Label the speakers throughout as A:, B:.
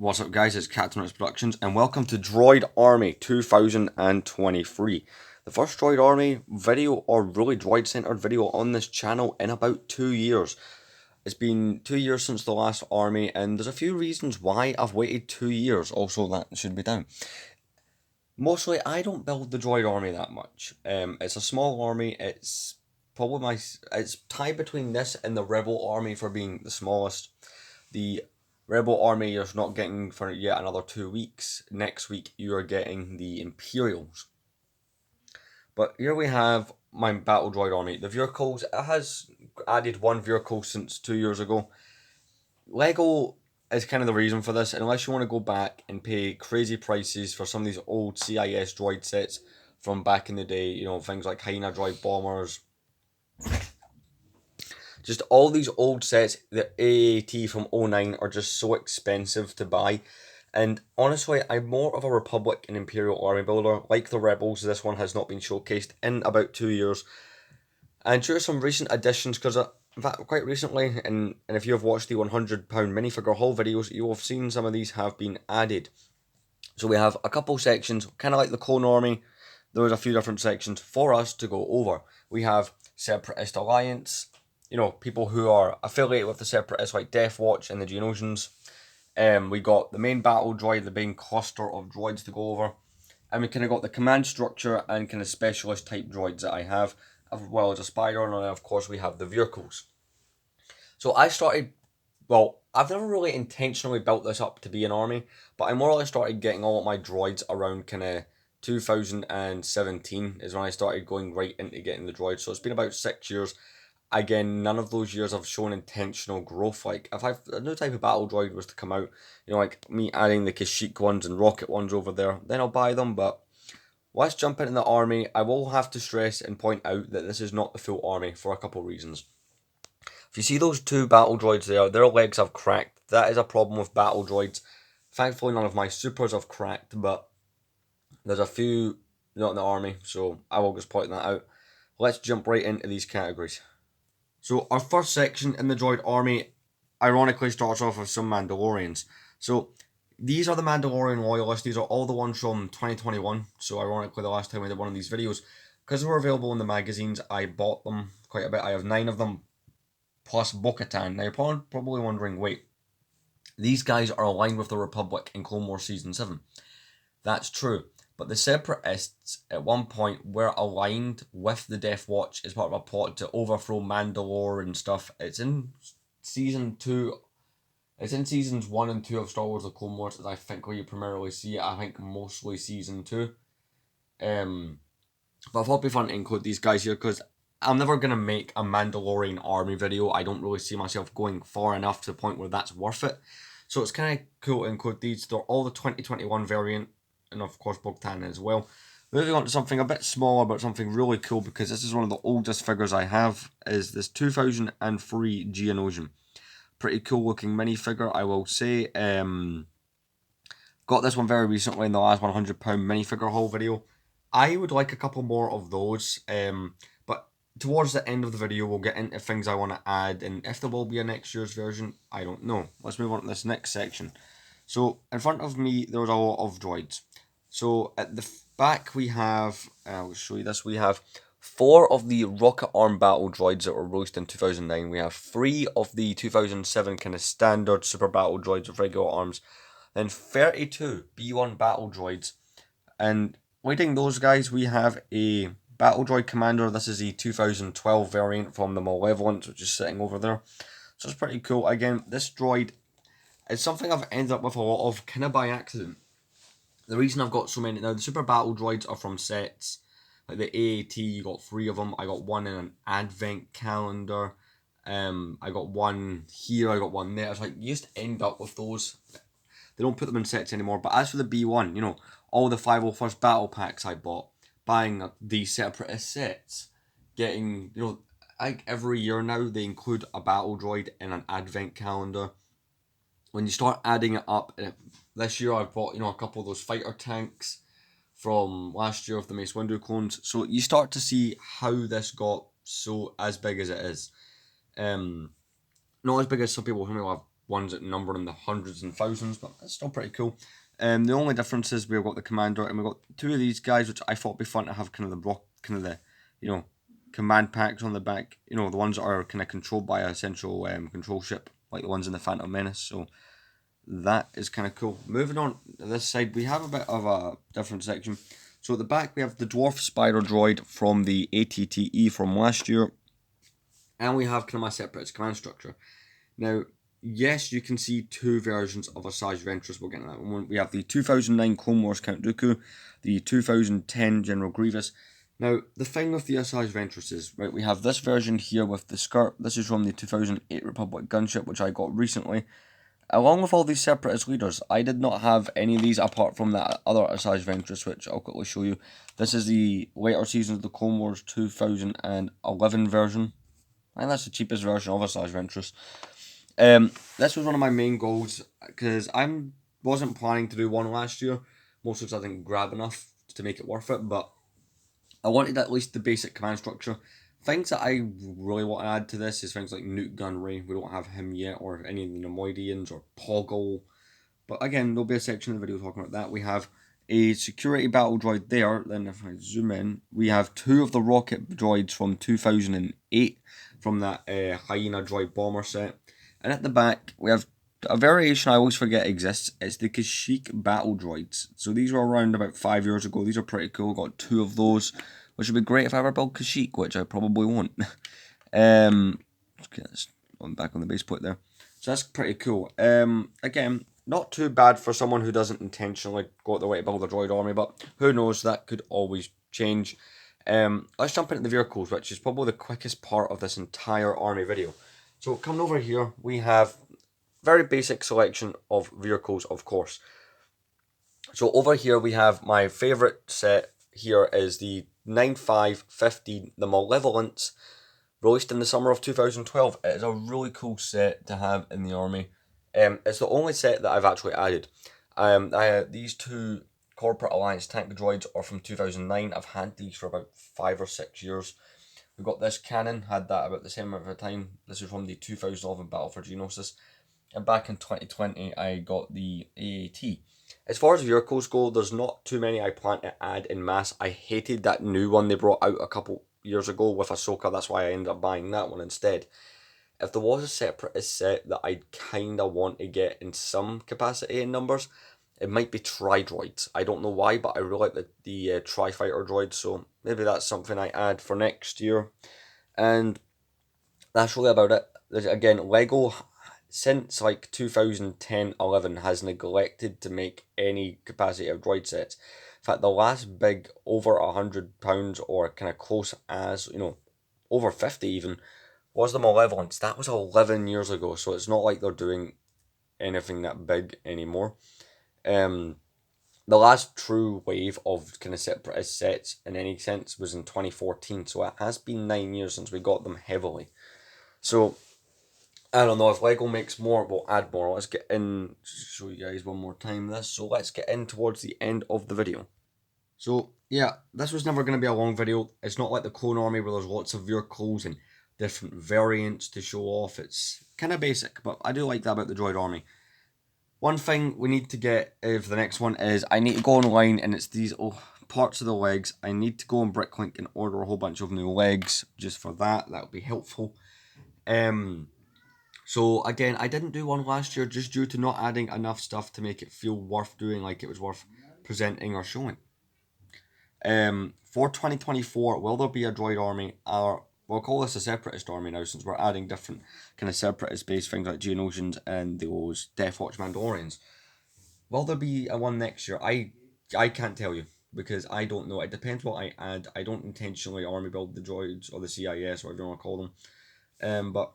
A: What's up, guys? It's Captain Rich Productions, and welcome to Droid Army 2023. The first Droid Army video, or really droid centered video on this channel in about 2 years. It's been 2 years since the last army, and there's a few reasons why I've waited 2 years. Also, that should be down. Mostly, I don't build the droid army that much. It's a small army. It's probably it's tied between this and the rebel army for being the smallest. The rebel army you're not getting for yet another 2 weeks. Next week you are getting the Imperials. But here we have my battle droid army. The vehicles, it has added one vehicle since 2 years ago. Lego is kind of the reason for this, unless you want to go back and pay crazy prices for some of these old CIS droid sets from back in the day, things like Hyena droid bombers. Just all these old sets, the AAT from 09 are just so expensive to buy. And honestly, I'm more of a Republic and Imperial army builder. Like the Rebels, this one has not been showcased in about 2 years. And due to some recent additions, because in fact, quite recently, and if you have watched the £100 minifigure haul videos, you will have seen some of these have been added. So we have a couple sections, kind of like the Clone Army. There's a few different sections for us to go over. We have Separatist Alliance, people who are affiliated with the Separatists, like Death Watch and the Geonosians. We got the main battle droid, the main cluster of droids to go over. And we kind of got the command structure and kind of specialist type droids that I have, as well as a spider, and then of course we have the vehicles. So I've never really intentionally built this up to be an army, but I more or less started getting all of my droids around kind of 2017 is when I started going right into getting the droids. So it's been about 6 years. Again, none of those years have shown intentional growth. Like, if a new type of battle droid was to come out, like me adding the Kashyyyk ones and rocket ones over there, then I'll buy them. But let's jump into the army. I will have to stress and point out that this is not the full army for a couple reasons. If you see those two battle droids there, their legs have cracked. That is a problem with battle droids. Thankfully, none of my supers have cracked, but there's a few not in the army, so I will just point that out. Let's jump right into these categories. So our first section in the droid army, ironically, starts off with some Mandalorians. So these are the Mandalorian loyalists. These are all the ones from 2021. So ironically, the last time I did one of these videos, because they were available in the magazines, I bought them quite a bit. I have 9 of them, plus Bo-Katan. Now you're probably wondering, wait, these guys are aligned with the Republic in Clone Wars Season 7. That's true. But the Separatists, at one point, were aligned with the Death Watch as part of a plot to overthrow Mandalore and stuff. It's in Season 2. It's in Seasons 1 and 2 of Star Wars The Clone Wars, as I think where you primarily see it. I think mostly Season 2. But I thought it'd be fun to include these guys here, because I'm never going to make a Mandalorian army video. I don't really see myself going far enough to the point where that's worth it. So it's kind of cool to include these. They're all the 2021 variant, and of course Bo-Katan as well. Moving on to something a bit smaller, but something really cool, because this is one of the oldest figures I have, is this 2003 Geonosian. Pretty cool looking minifigure, I will say. Got this one very recently in the last £100 minifigure haul video. I would like a couple more of those, but towards the end of the video we'll get into things I want to add, and if there will be a next year's version, I don't know. Let's move on to this next section. So in front of me there's a lot of droids. So at the back we have, I'll show you this, we have 4 of the rocket arm battle droids that were released in 2009. We have 3 of the 2007 kind of standard super battle droids with regular arms. Then 32 B1 battle droids. And leading those guys, we have a battle droid commander. This is the 2012 variant from the Malevolence, which is sitting over there. So it's pretty cool. Again, this droid is something I've ended up with a lot of, kind of by accident. The reason I've got so many now, the super battle droids are from sets. Like the AAT, you got 3 of them. I got one in an advent calendar. I got one here, I got one there. It's like, you just end up with those. They don't put them in sets anymore. But as for the B1, all the 501st battle packs I bought, buying the Separatist sets, getting, I think every year now they include a battle droid in an advent calendar. When you start adding it up, this year I bought, a couple of those fighter tanks from last year of the Mace Windu clones. So you start to see how this got so as big as it is. Not as big as some people who have ones that number in the hundreds and thousands, but it's still pretty cool. The only difference is we've got the commander and we've got two of these guys, which I thought would be fun to have kind of the command packs on the back. The ones that are kind of controlled by a central control ship, like the ones in the Phantom Menace. So that is kind of cool. Moving on to this side, we have a bit of a different section. So at the back, we have the Dwarf Spider Droid from the ATTE from last year. And we have kind of my Separatist command structure. Now, yes, you can see two versions of Asajj Ventress. We'll get into that one. We have the 2009 Clone Wars Count Dooku, the 2010 General Grievous. Now, the thing with the Asajj Ventress is, right, we have this version here with the skirt. This is from the 2008 Republic gunship, which I got recently. Along with all these Separatist leaders, I did not have any of these apart from that other Asajj Ventress, which I'll quickly show you. This is the later seasons of the Clone Wars 2011 version. I think that's the cheapest version of Asajj Ventress. This was one of my main goals, because I wasn't planning to do one last year, mostly because I didn't grab enough to make it worth it, but I wanted at least the basic command structure. Things that I really want to add to this is things like Nute Gunray. We don't have him yet, or any of the Nemoidians, or Poggle. But again, there'll be a section of the video talking about that. We have a security battle droid there. Then if I zoom in, we have two of the rocket droids from 2008 from that Hyena droid bomber set. And at the back, we have a variation I always forget exists. It's the Kashyyyk battle droids. So these were around about 5 years ago. These are pretty cool. Got two of those, which would be great if I ever build Kashyyyk, which I probably won't. Let's get this on back on the base plate there. So that's pretty cool. Again, not too bad for someone who doesn't intentionally go out the way to build a droid army, but who knows, that could always change. Let's jump into the vehicles, which is probably the quickest part of this entire army video. So coming over here, we have very basic selection of vehicles, of course. So over here we have my favourite set here is the 9515, the Malevolence, released in the summer of 2012. It is a really cool set to have in the army. It's the only set that I've actually added. These two Corporate Alliance tank droids are from 2009. I've had these for about 5 or 6 years. We've got this cannon, had that about the same amount of time. This is from the 2011 Battle for Geonosis. And back in 2020, I got the AAT. As far as vehicles go, there's not too many I plan to add in mass. I hated that new one they brought out a couple years ago with Ahsoka. That's why I ended up buying that one instead. If there was a Separatist set that I kind of want to get in some capacity in numbers, it might be Tri-Droids. I don't know why, but I really like the Tri-Fighter droids, so maybe that's something I add for next year. And that's really about it. Again, LEGO, since like 2010-11, has neglected to make any capacity of droid sets. In fact, the last big over £100 or kind of close as, over 50 even, was the Malevolence. That was 11 years ago, so it's not like they're doing anything that big anymore. The last true wave of kind of Separatist sets in any sense was in 2014, so it has been 9 years since we got them heavily. So I don't know, if LEGO makes more, we'll add more. Let's get in, show you guys one more time this. So let's get in towards the end of the video. So yeah, this was never going to be a long video. It's not like the Clone Army where there's lots of vehicles and different variants to show off. It's kind of basic, but I do like that about the Droid Army. One thing we need to get for the next one is I need to go online, and it's these parts of the legs. I need to go on Bricklink and order a whole bunch of new legs just for that. That would be helpful. So again, I didn't do one last year just due to not adding enough stuff to make it feel worth doing, like it was worth presenting or showing. For 2024, will there be a droid army? We'll call this a Separatist army now, since we're adding different kind of Separatist-based things like Geonosians and those Death Watch Mandalorians. Will there be a one next year? I can't tell you, because I don't know. It depends what I add. I don't intentionally army build the droids, or the CIS, whatever you want to call them. But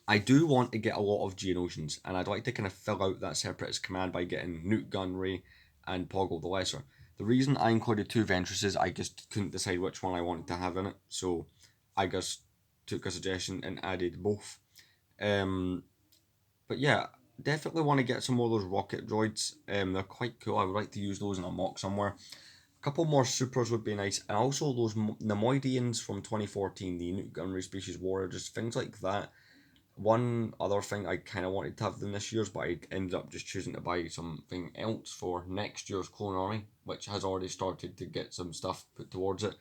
A: I do want to get a lot of Geonosians, and I'd like to kind of fill out that Separatist command by getting Nute Gunray and Poggle the Lesser. The reason I included two Ventresses, I just couldn't decide which one I wanted to have in it, so I just took a suggestion and added both. But yeah, definitely want to get some more of those rocket droids. They're quite cool. I would like to use those in a mock somewhere. A couple more supers would be nice, and also those Nemoidians from 2014, the Nute Gunray Species Warrior, just things like that. One other thing I kind of wanted to have in this year's, but I ended up just choosing to buy something else for next year's Clone Army, which has already started to get some stuff put towards it,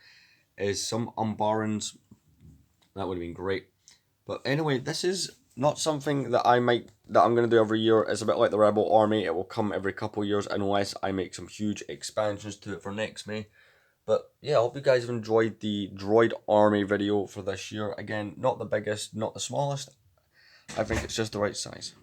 A: is some Umbarans. That would have been great. But anyway, this is not something that I'm gonna do every year. It's a bit like the Rebel Army. It will come every couple years unless I make some huge expansions to it for next May. But yeah, I hope you guys have enjoyed the Droid Army video for this year. Again, not the biggest, not the smallest. I think it's just the right size.